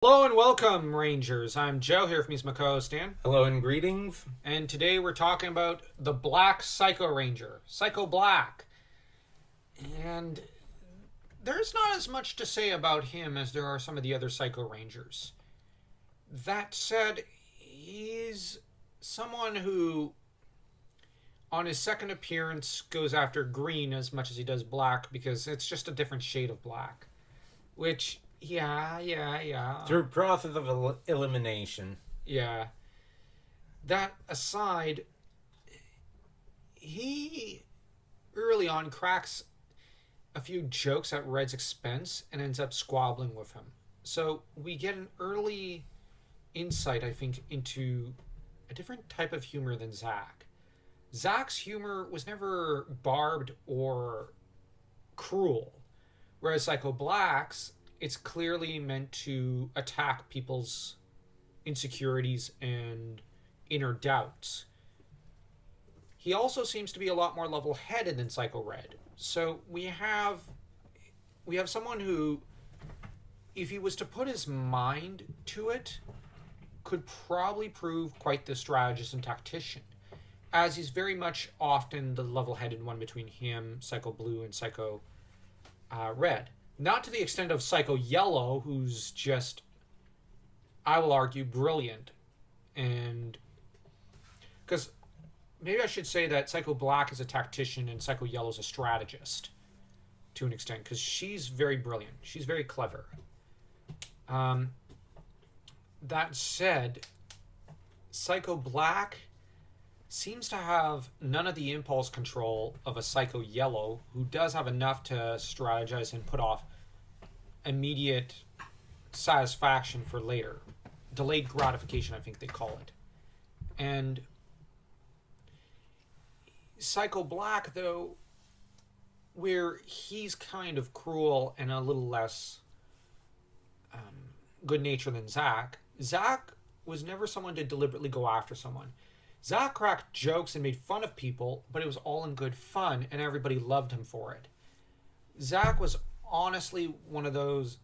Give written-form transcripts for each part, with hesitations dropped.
Hello and welcome, Rangers. I'm Joe here from my co-host Dan, Hello and greetings. and today we're talking about the Black Psycho Ranger, Psycho Black. And there's not as much to say about him as there are some of the other Psycho Rangers. That said, he's someone who, on his second appearance, goes after green as much as he does black because it's just a different shade of black. Which, yeah. Through process of elimination. Yeah. That aside, he early on cracks a few jokes at Red's expense and ends up squabbling with him. So we get an early insight, I think, into a different type of humor than Zack. Zack's humor was never barbed or cruel, whereas Psycho Black's, it's clearly meant to attack people's insecurities and inner doubts. He also seems to be a lot more level-headed than Psycho Red. So we have someone who, if he was to put his mind to it, could probably prove quite the strategist and tactician, as he's very much often the level-headed one between him, Psycho Blue, and Psycho Red. Not to the extent of Psycho Yellow, who's just, I will argue, brilliant. And because maybe I should say that Psycho Black is a tactician and Psycho Yellow is a strategist to an extent, because she's very brilliant. She's very clever. That said, Psycho Black seems to have none of the impulse control of a Psycho Yellow, who does have enough to strategize and put off immediate satisfaction for later. Delayed gratification, I think they call it. And Psycho Black, though, where he's kind of cruel and a little less good natured than Zack, Zack was never someone to deliberately go after someone. Zack cracked jokes and made fun of people, but it was all in good fun, and everybody loved him for it. Zack was honestly one of those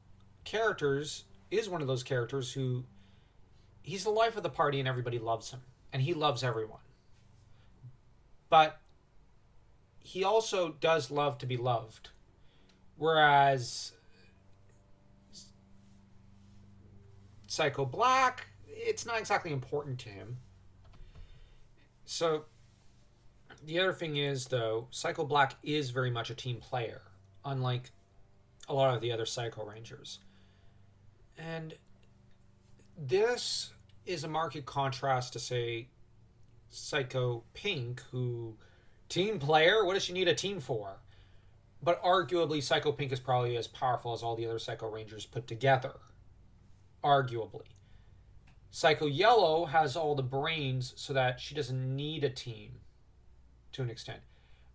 characters, who, he's the life of the party and everybody loves him, and he loves everyone. But he also does love to be loved. Whereas Psycho Black, it's not exactly important to him. So, the other thing is, though, Psycho Black is very much a team player, unlike a lot of the other Psycho Rangers. And this is a marked contrast to, say, Psycho Pink, who, team player, what does she need a team for? But arguably, Psycho Pink is probably as powerful as all the other Psycho Rangers put together. Arguably. Psycho Yellow has all the brains so that she doesn't need a team to an extent.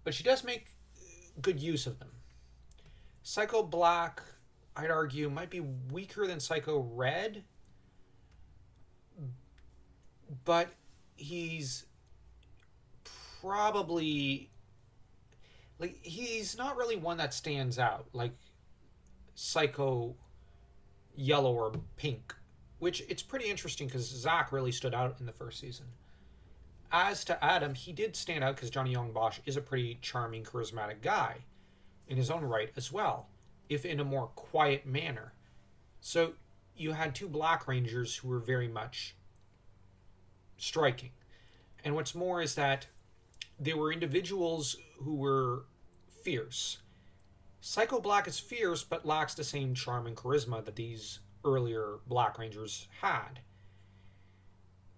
But she does make good use of them. Psycho Black, I'd argue, might be weaker than Psycho Red. But he's probably, like, he's not really one that stands out like Psycho Yellow or Pink. Which, it's pretty interesting because Zack really stood out in the first season. As to Adam, he did stand out because Johnny Young Bosch is a pretty charming, charismatic guy in his own right as well, if in a more quiet manner. So you had two Black Rangers who were very much striking. And what's more is that they were individuals who were fierce. Psycho Black is fierce but lacks the same charm and charisma that these earlier Black Rangers had.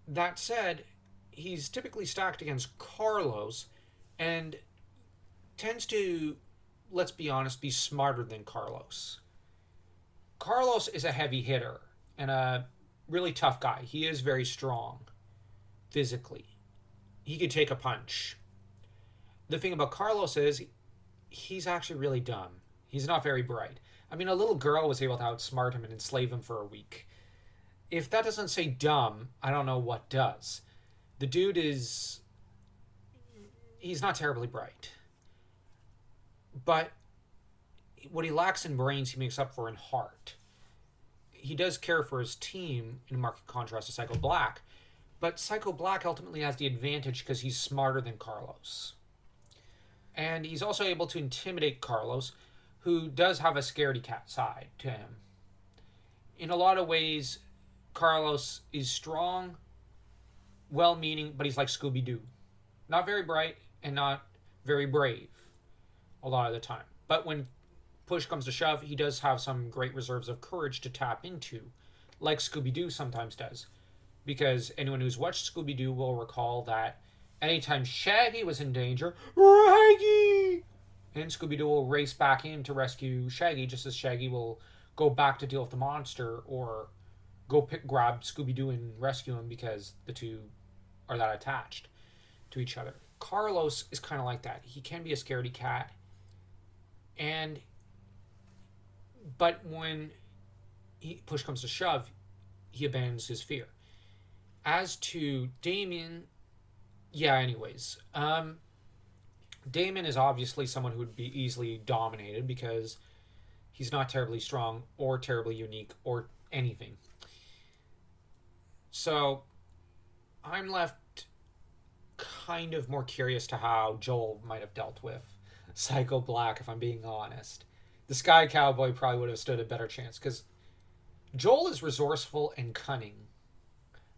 That said, he's typically stacked against Carlos and tends to, let's be honest, be smarter than Carlos. Carlos is a heavy hitter and a really tough guy. He is very strong physically. He could take a punch. The thing about Carlos is he's actually really dumb. He's not very bright. I mean, a little girl was able to outsmart him and enslave him for a week. If that doesn't say dumb, I don't know what does. The dude is... he's not terribly bright. But what he lacks in brains, he makes up for in heart. he does care for his team in marked contrast to Psycho Black, but Psycho Black ultimately has the advantage because he's smarter than Carlos. And he's also able to intimidate Carlos, who does have a scaredy cat side to him. In a lot of ways, Carlos is strong, well-meaning, but he's like Scooby-Doo. Not very bright and not very brave a lot of the time. But when push comes to shove, he does have some great reserves of courage to tap into, like Scooby-Doo sometimes does. Because anyone who's watched Scooby-Doo will recall that anytime Shaggy was in danger, Raggy! And Scooby-Doo will race back in to rescue Shaggy, just as Shaggy will go back to deal with the monster or grab Scooby-Doo and rescue him because the two are that attached to each other. Carlos is kind of like that. He can be a scaredy cat. But when push comes to shove, he abandons his fear. As to Damien, Damien is obviously someone who would be easily dominated because he's not terribly strong or terribly unique or anything. So I'm left kind of more curious to how Joel might have dealt with Psycho Black, if I'm being honest. The Sky Cowboy probably would have stood a better chance because Joel is resourceful and cunning.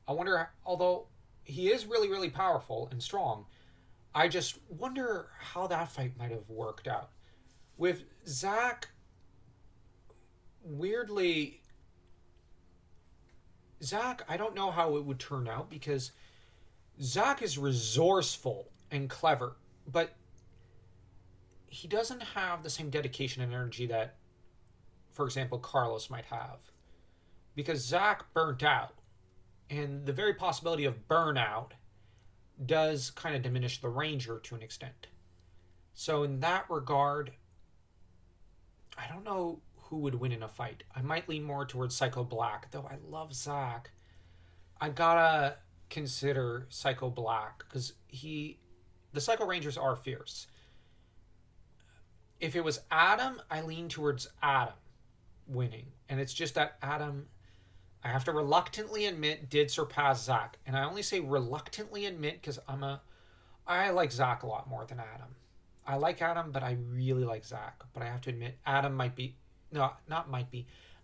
I wonder, although he is really, really powerful and strong, I just wonder how that fight might have worked out. With Zach, weirdly, I don't know how it would turn out because Zach is resourceful and clever, but he doesn't have the same dedication and energy that, for example, Carlos might have. Because Zach burnt out, and the very possibility of burnout does kind of diminish the Ranger to an extent. So in that regard, I don't know who would win in a fight. I might lean more towards Psycho Black, though I love Zach. I gotta consider Psycho Black, because the Psycho Rangers are fierce. If it was Adam, I lean towards Adam winning. And it's just that Adam, I have to reluctantly admit, did surpass Zach. And I only say reluctantly admit because I like Zach a lot more than Adam. I like Adam, but I really like Zach. But I have to admit, Adam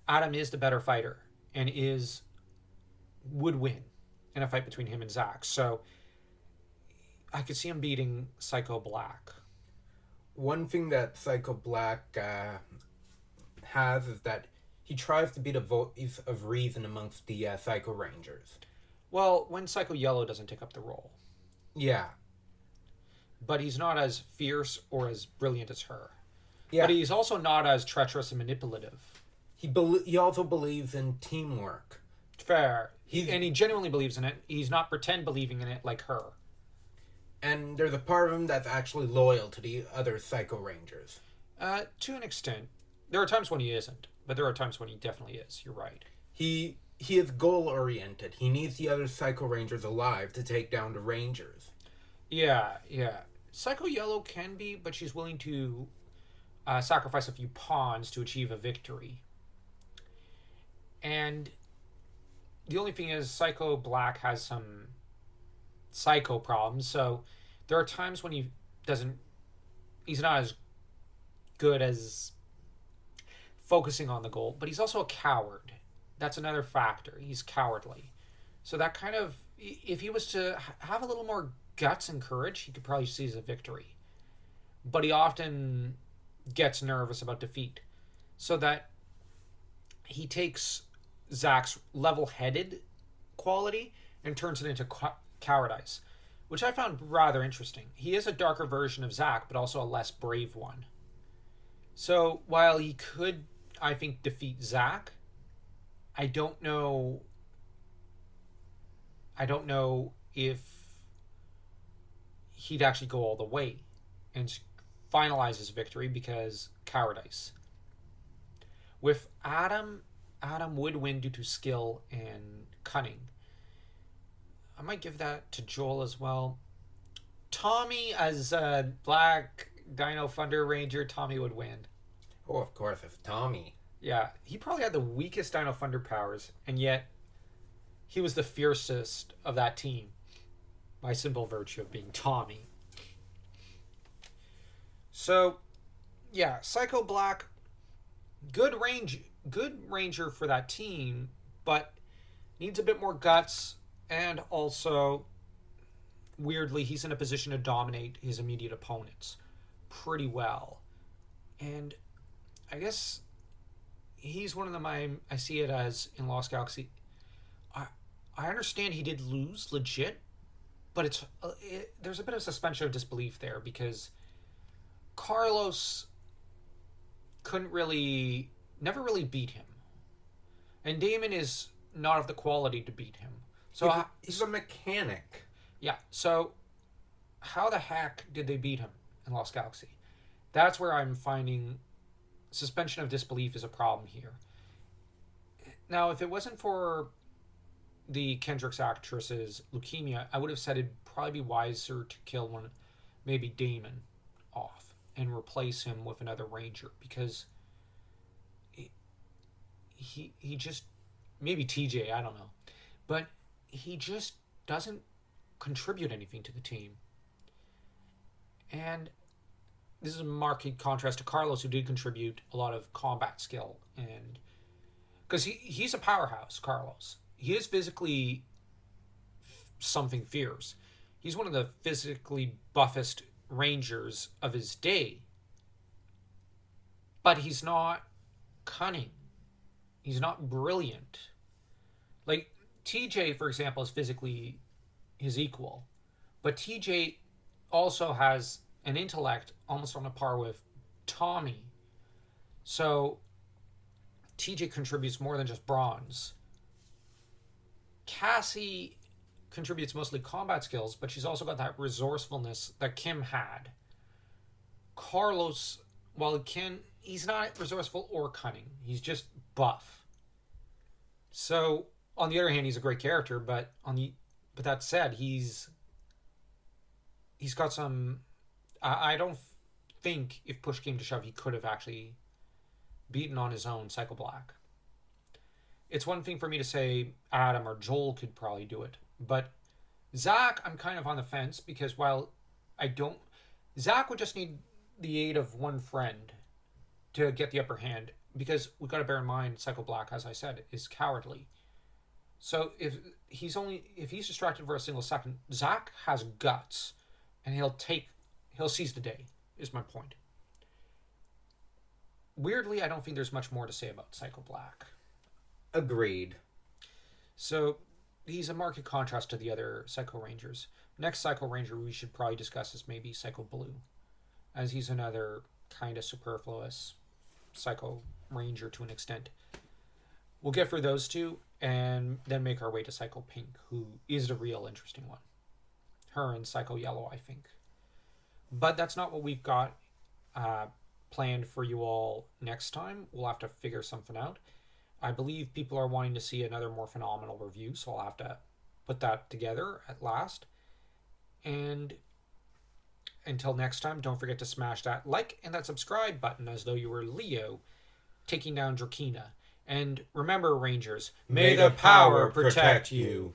Adam is the better fighter and would win in a fight between him and Zach. So I could see him beating Psycho Black. One thing that Psycho Black has is that he tries to be the voice of reason amongst the Psycho Rangers. Well, when Psycho Yellow doesn't take up the role. Yeah. But he's not as fierce or as brilliant as her. Yeah. But he's also not as treacherous and manipulative. He also believes in teamwork. Fair. And he genuinely believes in it. He's not pretend believing in it like her. And there's a part of him that's actually loyal to the other Psycho Rangers. To an extent. There are times when he isn't, but there are times when he definitely is. You're right. He is goal-oriented. He needs the other Psycho Rangers alive to take down the Rangers. Yeah. Psycho Yellow can be, but she's willing to sacrifice a few pawns to achieve a victory. And the only thing is, Psycho Black has some psycho problems, so there are times when he's not as good as focusing on the goal, but he's also a coward. That's another factor. He's cowardly. So that kind of, if he was to have a little more guts and courage, he could probably seize a victory. But he often gets nervous about defeat. So that he takes Zach's level-headed quality and turns it into cowardice, which I found rather interesting. He is a darker version of Zach, but also a less brave one. So while he could, I think, defeat Zach, I don't know if he'd actually go all the way and finalize his victory because cowardice. With Adam would win due to skill and cunning. I might give that to Joel as well. Tommy as Black Dino Thunder Ranger, Tommy would win. Oh, of course, it's Tommy. Yeah, he probably had the weakest Dino Thunder powers, and yet he was the fiercest of that team by simple virtue of being Tommy. So, yeah, Psycho Black, good ranger for that team, but needs a bit more guts, and also, weirdly, he's in a position to dominate his immediate opponents pretty well. And I guess he's one of them I see it as in Lost Galaxy. I understand he did lose legit, but there's a bit of suspension of disbelief there because Carlos never really beat him, and Damon is not of the quality to beat him. So he's a mechanic. Yeah. So how the heck did they beat him in Lost Galaxy? That's where I'm finding suspension of disbelief is a problem here. Now, if it wasn't for the Kendricks actress's leukemia, I would have said it'd probably be wiser to kill maybe Damon off and replace him with another Ranger, because he just, maybe TJ, I don't know, but he just doesn't contribute anything to the team. And this is a marked contrast to Carlos, who did contribute a lot of combat skill, and because he's a powerhouse. Carlos, he is physically something fierce. He's one of the physically buffest Rangers of his day, but he's not cunning. He's not brilliant. Like TJ, for example, is physically his equal, but TJ also has an intellect almost on a par with Tommy. So TJ contributes more than just bronze. Cassie contributes mostly combat skills, but she's also got that resourcefulness that Kim had. Carlos, while he's not resourceful or cunning. He's just buff. So on the other hand, he's a great character, but that said, he's got some. I don't think if push came to shove, he could have actually beaten on his own Psycho Black. It's one thing for me to say Adam or Joel could probably do it, but Zach, I'm kind of on the fence, because while Zach would just need the aid of one friend to get the upper hand, because we've got to bear in mind Psycho Black, as I said, is cowardly. So if he's distracted for a single second, Zach has guts, and he'll seize the day, is my point. Weirdly, I don't think there's much more to say about Psycho Black. Agreed. So he's a marked contrast to the other Psycho Rangers. Next Psycho Ranger we should probably discuss is maybe Psycho Blue, as he's another kind of superfluous Psycho Ranger to an extent. We'll get through those two and then make our way to Psycho Pink, who is the real interesting one. Her and Psycho Yellow, I think. But that's not what we've got planned for you all next time. We'll have to figure something out. I believe people are wanting to see another more phenomenal review, so I'll have to put that together at last. And until next time, don't forget to smash that like and that subscribe button as though you were Leo taking down Drakina. And remember, Rangers, may the power protect you.